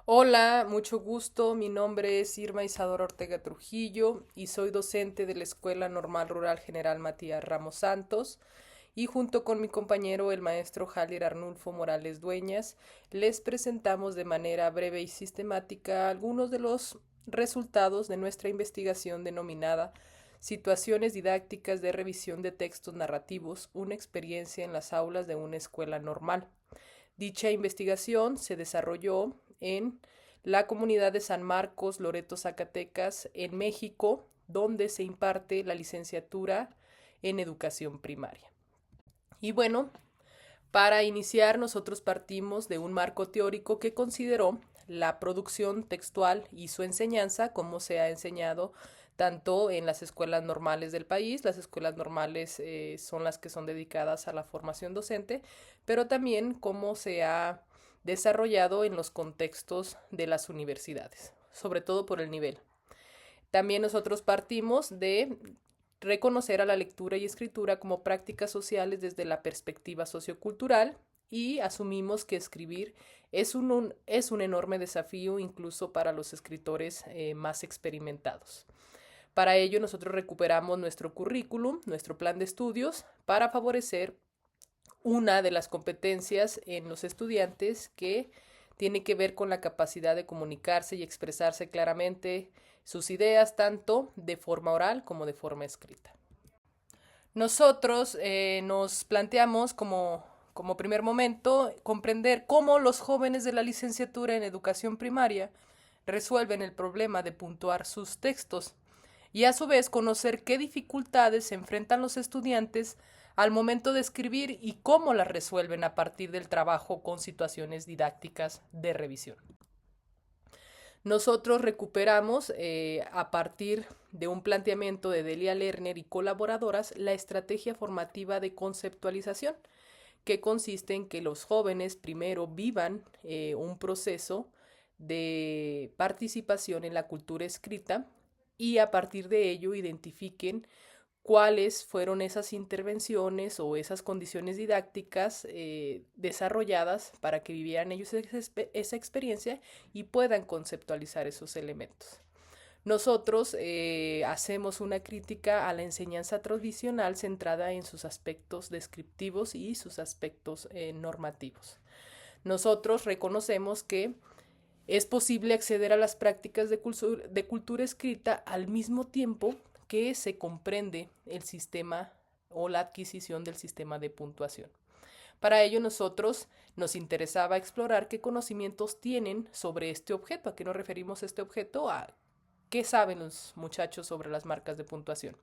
Hola, mucho gusto. Mi nombre es Irma Isadora Ortega Trujillo y soy docente de la Escuela Normal Rural General Matías Ramos Santos. Y junto con mi compañero, el maestro Javier Arnulfo Morales Dueñas, les presentamos de manera breve y sistemática algunos de los resultados de nuestra investigación denominada Situaciones didácticas de revisión de textos narrativos, una experiencia en las aulas de una escuela normal. Dicha investigación se desarrolló en la comunidad de San Marcos, Loreto, Zacatecas, en México, donde se imparte la licenciatura en educación primaria. Y bueno, para iniciar nosotros partimos de un marco teórico que consideró la producción textual y su enseñanza, como se ha enseñado tanto en las escuelas normales del país. Las escuelas normales son las que son dedicadas a la formación docente, pero también cómo se ha desarrollado en los contextos de las universidades, sobre todo por el nivel. También nosotros partimos de reconocer a la lectura y escritura como prácticas sociales desde la perspectiva sociocultural y asumimos que escribir es un enorme desafío incluso para los escritores más experimentados. Para ello nosotros recuperamos nuestro currículum, nuestro plan de estudios, para favorecer una de las competencias en los estudiantes que tiene que ver con la capacidad de comunicarse y expresarse claramente sus ideas tanto de forma oral como de forma escrita. Nosotros nos planteamos como primer momento comprender cómo los jóvenes de la licenciatura en educación primaria resuelven el problema de puntuar sus textos y a su vez conocer qué dificultades se enfrentan los estudiantes al momento de escribir y cómo las resuelven a partir del trabajo con situaciones didácticas de revisión. Nosotros recuperamos a partir de un planteamiento de Delia Lerner y colaboradoras la estrategia formativa de conceptualización, que consiste en que los jóvenes primero vivan un proceso de participación en la cultura escrita y a partir de ello identifiquen cuáles fueron esas intervenciones o esas condiciones didácticas desarrolladas para que vivieran ellos esa experiencia y puedan conceptualizar esos elementos. Nosotros hacemos una crítica a la enseñanza tradicional centrada en sus aspectos descriptivos y sus aspectos normativos. Nosotros reconocemos que es posible acceder a las prácticas de cultura escrita al mismo tiempo que se comprende el sistema o la adquisición del sistema de puntuación. Para ello nosotros nos interesaba explorar qué conocimientos tienen sobre este objeto, a qué nos referimos este objeto, a qué saben los muchachos sobre las marcas de puntuación.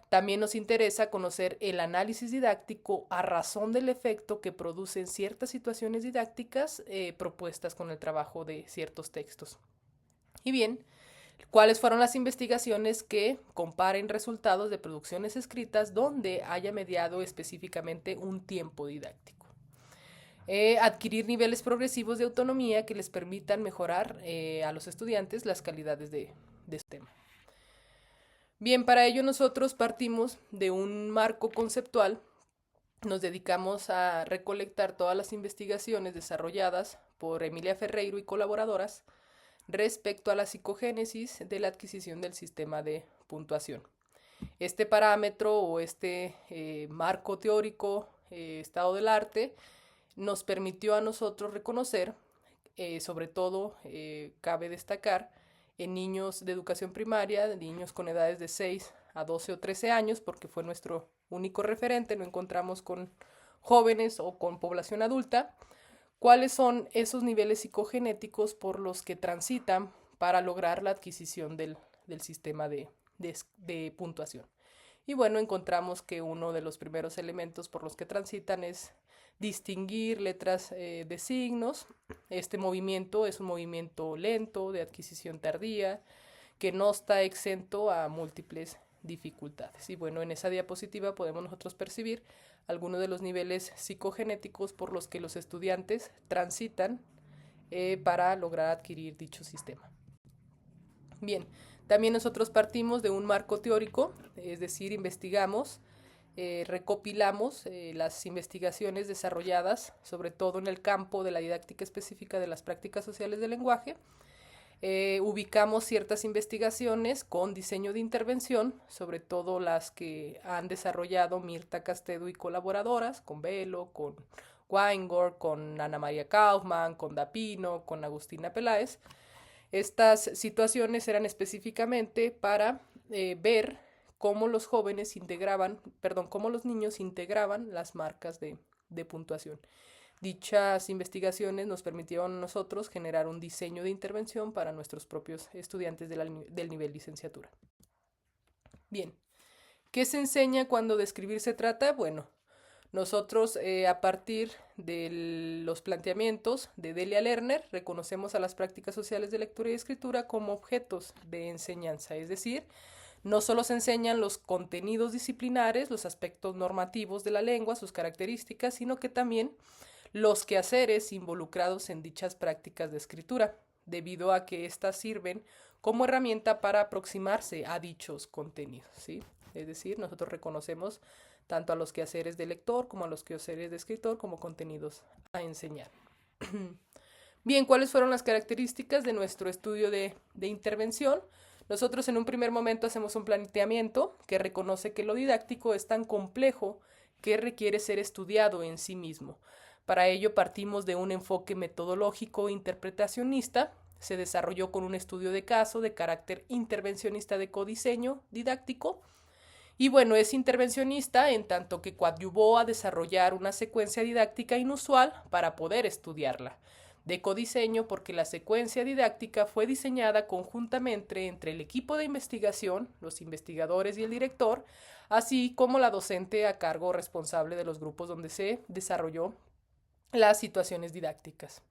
También nos interesa conocer el análisis didáctico a razón del efecto que producen ciertas situaciones didácticas propuestas con el trabajo de ciertos textos. Y bien, ¿cuáles fueron las investigaciones que comparen resultados de producciones escritas donde haya mediado específicamente un tiempo didáctico? Adquirir niveles progresivos de autonomía que les permitan mejorar a los estudiantes las calidades de este tema. Bien, para ello nosotros partimos de un marco conceptual, nos dedicamos a recolectar todas las investigaciones desarrolladas por Emilia Ferreiro y colaboradoras respecto a la psicogénesis de la adquisición del sistema de puntuación. Este parámetro o este marco teórico, estado del arte, nos permitió a nosotros reconocer, sobre todo cabe destacar, en niños de educación primaria, niños con edades de 6 a 12 o 13 años, porque fue nuestro único referente, no encontramos con jóvenes o con población adulta, cuáles son esos niveles psicogenéticos por los que transitan para lograr la adquisición del sistema de puntuación. Y bueno, encontramos que uno de los primeros elementos por los que transitan es distinguir letras de signos. Este movimiento es un movimiento lento, de adquisición tardía, que no está exento a múltiples dificultades. Y bueno, en esa diapositiva podemos nosotros percibir algunos de los niveles psicogenéticos por los que los estudiantes transitan para lograr adquirir dicho sistema. Bien, también nosotros partimos de un marco teórico, es decir, investigamos recopilamos las investigaciones desarrolladas, sobre todo en el campo de la didáctica específica de las prácticas sociales del lenguaje. Ubicamos ciertas investigaciones con diseño de intervención, sobre todo las que han desarrollado Mirta Castedo y colaboradoras, con Velo, con Weingor, con Ana María Kaufman, con Dapino, con Agustina Peláez. Estas situaciones eran específicamente para ver cómo los jóvenes integraban, cómo los niños integraban las marcas de puntuación. Dichas investigaciones nos permitieron a nosotros generar un diseño de intervención para nuestros propios estudiantes del nivel licenciatura. Bien, ¿qué se enseña cuando de escribir se trata? Bueno, nosotros a partir de los planteamientos de Delia Lerner reconocemos a las prácticas sociales de lectura y escritura como objetos de enseñanza, es decir, no solo se enseñan los contenidos disciplinares, los aspectos normativos de la lengua, sus características, sino que también los quehaceres involucrados en dichas prácticas de escritura, debido a que éstas sirven como herramienta para aproximarse a dichos contenidos, ¿sí? Es decir, nosotros reconocemos tanto a los quehaceres de lector como a los quehaceres de escritor como contenidos a enseñar. Bien, ¿cuáles fueron las características de nuestro estudio de intervención? Nosotros en un primer momento hacemos un planteamiento que reconoce que lo didáctico es tan complejo que requiere ser estudiado en sí mismo. Para ello partimos de un enfoque metodológico interpretacionista, se desarrolló con un estudio de caso de carácter intervencionista de codiseño didáctico, y bueno, es intervencionista en tanto que coadyuvó a desarrollar una secuencia didáctica inusual para poder estudiarla. De codiseño porque la secuencia didáctica fue diseñada conjuntamente entre el equipo de investigación, los investigadores y el director, así como la docente a cargo responsable de los grupos donde se desarrolló las situaciones didácticas.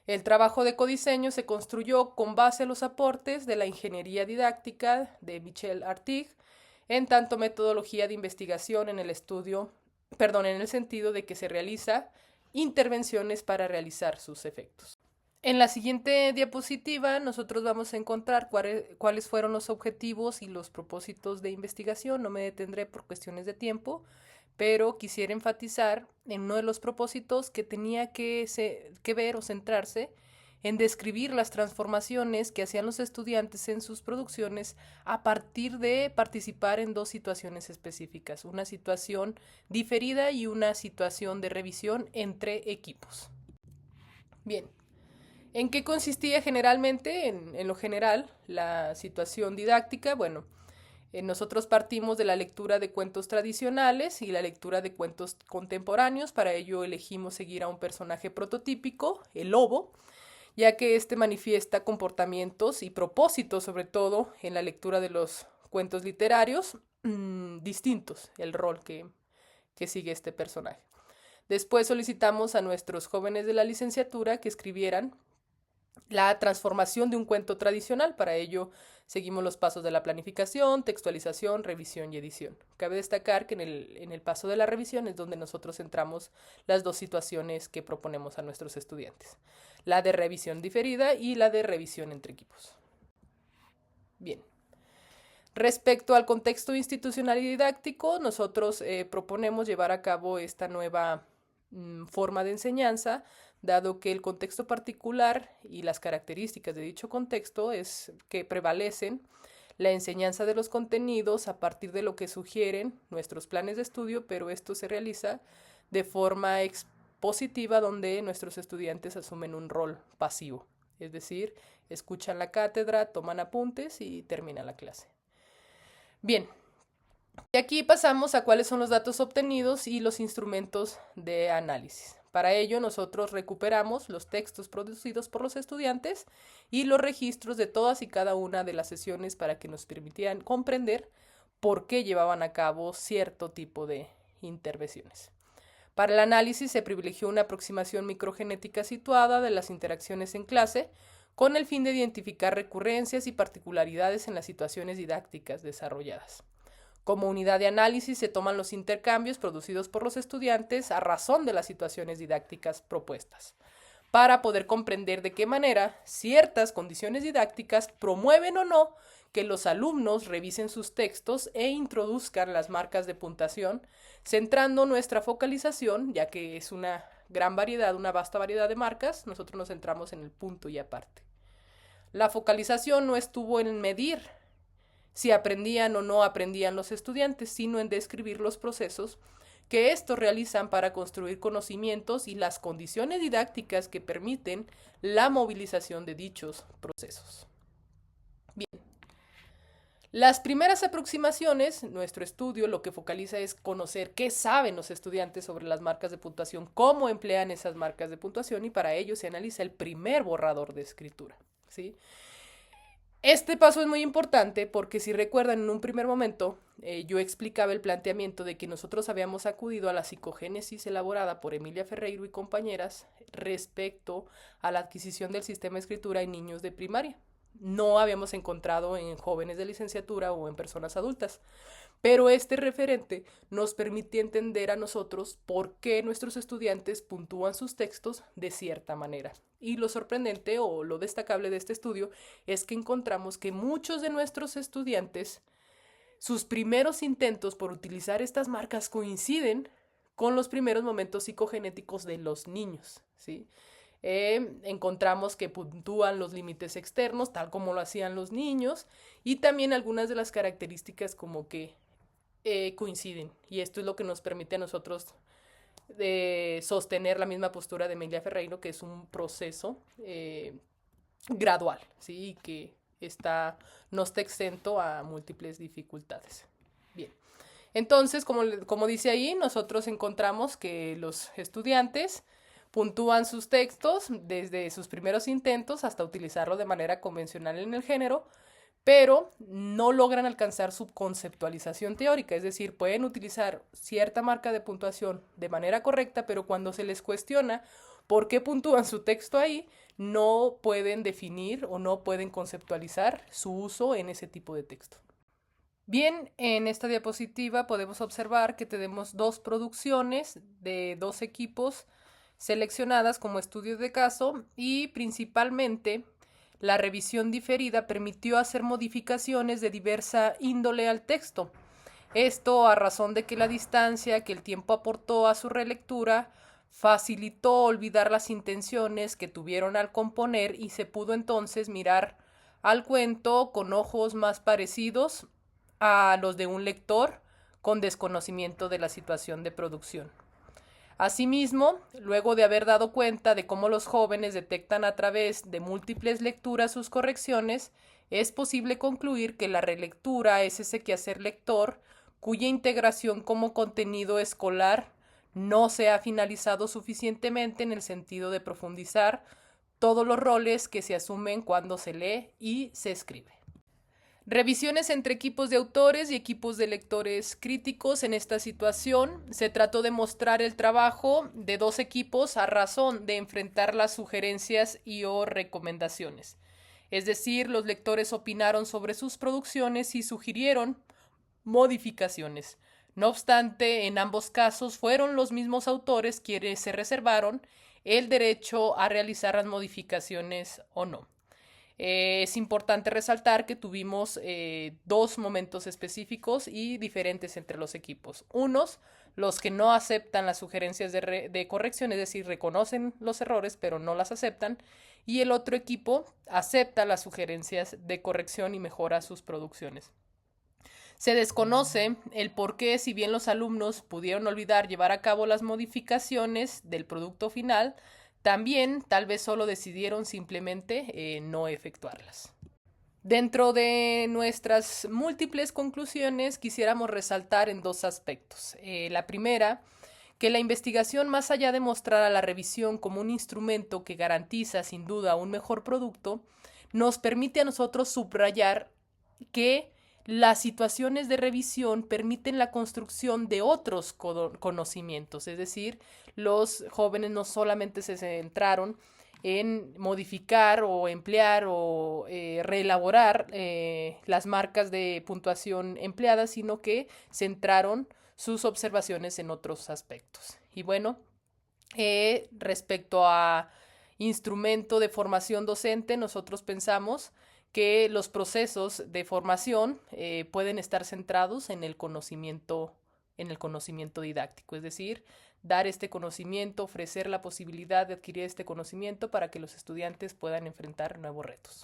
El trabajo de codiseño se construyó con base a los aportes de la ingeniería didáctica de Michel Artig, en tanto metodología de investigación en el sentido de que se realiza intervenciones para realizar sus efectos. En la siguiente diapositiva nosotros vamos a encontrar cuáles fueron los objetivos y los propósitos de investigación. No me detendré por cuestiones de tiempo, pero quisiera enfatizar en uno de los propósitos que tenía que ver o centrarse en describir las transformaciones que hacían los estudiantes en sus producciones a partir de participar en dos situaciones específicas, una situación diferida y una situación de revisión entre equipos. Bien, ¿en qué consistía generalmente? En lo general, la situación didáctica, bueno, nosotros partimos de la lectura de cuentos tradicionales y la lectura de cuentos contemporáneos. Para ello elegimos seguir a un personaje prototípico, el lobo, ya que éste manifiesta comportamientos y propósitos, sobre todo en la lectura de los cuentos literarios, distintos, el rol que sigue este personaje. Después solicitamos a nuestros jóvenes de la licenciatura que escribieran la transformación de un cuento tradicional. Para ello seguimos los pasos de la planificación, textualización, revisión y edición. Cabe destacar que en el paso de la revisión es donde nosotros centramos las dos situaciones que proponemos a nuestros estudiantes, la de revisión diferida y la de revisión entre equipos. Bien. Respecto al contexto institucional y didáctico, nosotros proponemos llevar a cabo esta nueva forma de enseñanza, dado que el contexto particular y las características de dicho contexto es que prevalecen la enseñanza de los contenidos a partir de lo que sugieren nuestros planes de estudio, pero esto se realiza de forma expositiva donde nuestros estudiantes asumen un rol pasivo, es decir, escuchan la cátedra, toman apuntes y termina la clase. Bien, y aquí pasamos a cuáles son los datos obtenidos y los instrumentos de análisis. Para ello nosotros recuperamos los textos producidos por los estudiantes y los registros de todas y cada una de las sesiones para que nos permitieran comprender por qué llevaban a cabo cierto tipo de intervenciones. Para el análisis se privilegió una aproximación microgenética situada de las interacciones en clase con el fin de identificar recurrencias y particularidades en las situaciones didácticas desarrolladas. Como unidad de análisis se toman los intercambios producidos por los estudiantes a razón de las situaciones didácticas propuestas, para poder comprender de qué manera ciertas condiciones didácticas promueven o no que los alumnos revisen sus textos e introduzcan las marcas de puntuación, centrando nuestra focalización, ya que es una gran variedad, una vasta variedad de marcas, nosotros nos centramos en el punto y aparte. La focalización no estuvo en medir si aprendían o no aprendían los estudiantes, sino en describir los procesos que estos realizan para construir conocimientos y las condiciones didácticas que permiten la movilización de dichos procesos. Bien, las primeras aproximaciones, nuestro estudio lo que focaliza es conocer qué saben los estudiantes sobre las marcas de puntuación, cómo emplean esas marcas de puntuación, y para ello se analiza el primer borrador de escritura, ¿sí? Este paso es muy importante porque, si recuerdan, en un primer momento yo explicaba el planteamiento de que nosotros habíamos acudido a la psicogénesis elaborada por Emilia Ferreiro y compañeras respecto a la adquisición del sistema de escritura en niños de primaria. No habíamos encontrado en jóvenes de licenciatura o en personas adultas, pero este referente nos permite entender a nosotros por qué nuestros estudiantes puntúan sus textos de cierta manera. Y lo sorprendente o lo destacable de este estudio es que encontramos que muchos de nuestros estudiantes, sus primeros intentos por utilizar estas marcas coinciden con los primeros momentos psicogenéticos de los niños, ¿sí? Encontramos que puntúan los límites externos, tal como lo hacían los niños, y también algunas de las características como que coinciden. Y esto es lo que nos permite a nosotros sostener la misma postura de Emilia Ferreiro, que es un proceso gradual, ¿sí? Que no está exento a múltiples dificultades. Bien, entonces, como dice ahí, nosotros encontramos que los estudiantes puntúan sus textos desde sus primeros intentos hasta utilizarlo de manera convencional en el género, pero no logran alcanzar su conceptualización teórica, es decir, pueden utilizar cierta marca de puntuación de manera correcta, pero cuando se les cuestiona por qué puntúan su texto ahí, no pueden definir o no pueden conceptualizar su uso en ese tipo de texto. Bien, en esta diapositiva podemos observar que tenemos dos producciones de dos equipos seleccionadas como estudios de caso, y principalmente la revisión diferida permitió hacer modificaciones de diversa índole al texto. Esto a razón de que la distancia que el tiempo aportó a su relectura facilitó olvidar las intenciones que tuvieron al componer, y se pudo entonces mirar al cuento con ojos más parecidos a los de un lector con desconocimiento de la situación de producción. Asimismo, luego de haber dado cuenta de cómo los jóvenes detectan a través de múltiples lecturas sus correcciones, es posible concluir que la relectura es ese quehacer lector cuya integración como contenido escolar no se ha finalizado suficientemente en el sentido de profundizar todos los roles que se asumen cuando se lee y se escribe. Revisiones entre equipos de autores y equipos de lectores críticos. En esta situación se trató de mostrar el trabajo de dos equipos a razón de enfrentar las sugerencias y o recomendaciones. Es decir, los lectores opinaron sobre sus producciones y sugirieron modificaciones. No obstante, en ambos casos fueron los mismos autores quienes se reservaron el derecho a realizar las modificaciones o no. Es importante resaltar que tuvimos dos momentos específicos y diferentes entre los equipos. Unos, los que no aceptan las sugerencias de corrección, es decir, reconocen los errores pero no las aceptan, y el otro equipo acepta las sugerencias de corrección y mejora sus producciones. Se desconoce el por qué, si bien los alumnos pudieron olvidar llevar a cabo las modificaciones del producto final, también tal vez solo decidieron simplemente no efectuarlas. Dentro de nuestras múltiples conclusiones quisiéramos resaltar en dos aspectos. La primera, que la investigación, más allá de mostrar a la revisión como un instrumento que garantiza sin duda un mejor producto, nos permite a nosotros subrayar que las situaciones de revisión permiten la construcción de otros conocimientos, es decir, los jóvenes no solamente se centraron en modificar o emplear o reelaborar las marcas de puntuación empleadas, sino que centraron sus observaciones en otros aspectos. Y bueno, respecto a instrumento de formación docente, nosotros pensamos que los procesos de formación pueden estar centrados en el conocimiento didáctico, es decir, dar este conocimiento, ofrecer la posibilidad de adquirir este conocimiento para que los estudiantes puedan enfrentar nuevos retos.